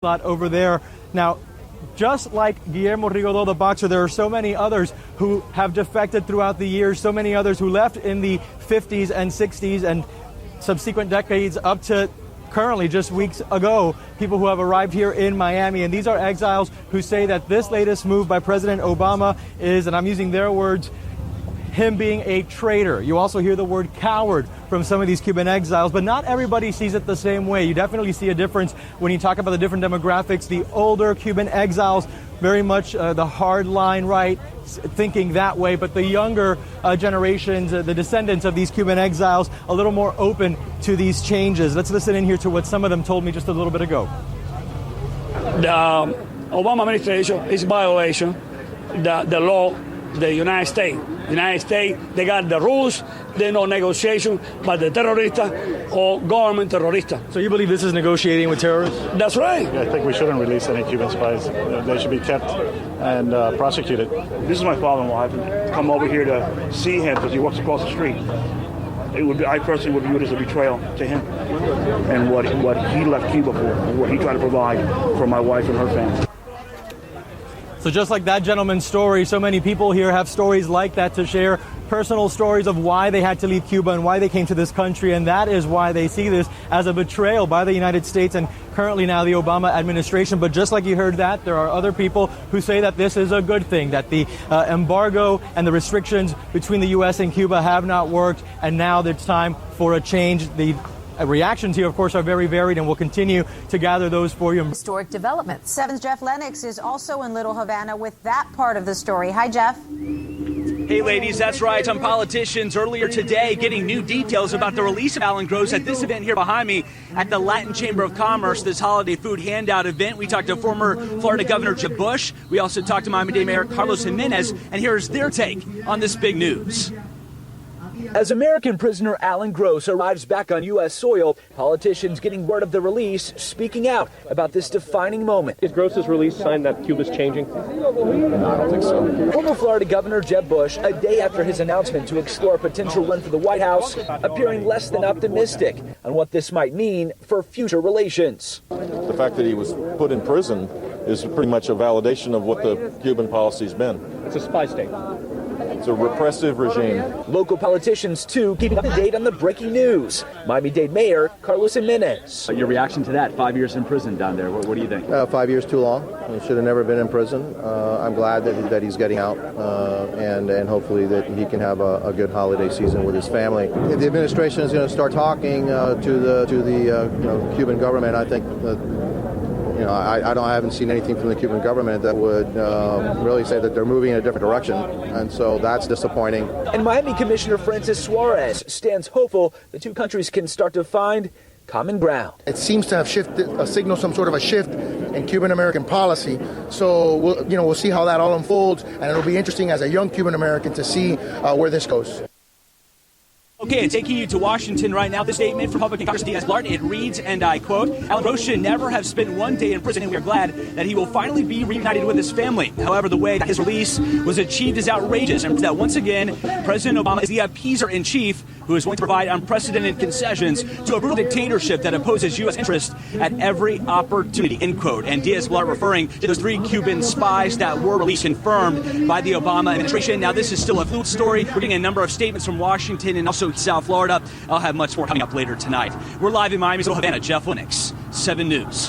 lot over there. Now, just like Guillermo Rigodó, the boxer, there are so many others who have defected throughout the years, so many others who left in the 50s and 60s and subsequent decades up to currently just weeks ago, people who have arrived here in Miami. And these are exiles who say that this latest move by President Obama is, and I'm using their words, him being a traitor. You also hear the word coward from some of these Cuban exiles, but not everybody sees it the same way. You definitely see a difference when you talk about the different demographics. The older Cuban exiles, very much the hard-line right, thinking that way, but the younger generations, the descendants of these Cuban exiles, a little more open to these changes. Let's listen in here to what some of them told me just a little bit ago. The Obama administration is violation the law, the United States. United States, they got the rules, there's no negotiation by the terrorista or government terrorista. So you believe this is negotiating with terrorists? That's right. I think we shouldn't release any Cuban spies. They should be kept and prosecuted. This is my father-in-law. I've come over here to see him because he works across the street. I personally would view it as a betrayal to him and what he left Cuba for, and what he tried to provide for my wife and her family. So just like that gentleman's story, so many people here have stories like that to share, personal stories of why they had to leave Cuba and why they came to this country, and that is why they see this as a betrayal by the United States and currently now the Obama administration. But just like you heard that, there are other people who say that this is a good thing, that the embargo and the restrictions between the U.S. and Cuba have not worked, and now it's time for a change. The reactions here, of course, are very varied, and we'll continue to gather those for you. Historic developments. 7's Jeff Lennox is also in Little Havana with that part of the story. Hi, Jeff. Hey, ladies, that's right. Some politicians earlier today getting new details about the release of Alan Gross at this event here behind me at the Latin Chamber of Commerce, this holiday food handout event. We talked to former Florida Governor Jeb Bush. We also talked to Miami-Dade Mayor Carlos Jimenez, and here's their take on this big news. As American prisoner Alan Gross arrives back on U.S. soil, politicians getting word of the release, speaking out about this defining moment. Is Gross's release sign that Cuba's changing? No, I don't think so. Former Florida Governor Jeb Bush, a day after his announcement to explore a potential run for the White House, appearing less than optimistic on what this might mean for future relations. The fact that he was put in prison is pretty much a validation of what the Cuban policy's been. It's a spy state. It's a repressive regime. Local politicians, too, keeping up to date on the breaking news. Miami-Dade Mayor Carlos Jimenez. Your reaction to that, 5 years in prison down there, what do you think? 5 years too long. He should have never been in prison. I'm glad that he's getting out and hopefully that he can have a good holiday season with his family. If the administration is going to start talking to the Cuban government, I think I haven't seen anything from the Cuban government that would really say that they're moving in a different direction, and so that's disappointing. And Miami Commissioner Francis Suarez stands hopeful the two countries can start to find common ground. It seems to have signaled some sort of a shift in Cuban-American policy, so we'll see how that all unfolds, and it'll be interesting as a young Cuban-American to see where this goes. Okay, and taking you to Washington right now, this statement from Republican Congressman Diaz-Balart, it reads, and I quote, Alan Gross should never have spent one day in prison, and we are glad that he will finally be reunited with his family. However, the way that his release was achieved is outrageous, and that once again, President Obama is the appeaser-in-chief who is going to provide unprecedented concessions to a brutal dictatorship that opposes U.S. interests at every opportunity, end quote. And Diaz-Balart referring to those 3 Cuban spies that were released confirmed by the Obama administration. Now, this is still a fluid story. We're getting a number of statements from Washington and also South Florida. I'll have much more coming up later tonight. We're live in Miami's Little Havana. Jeff Lennox, 7 News.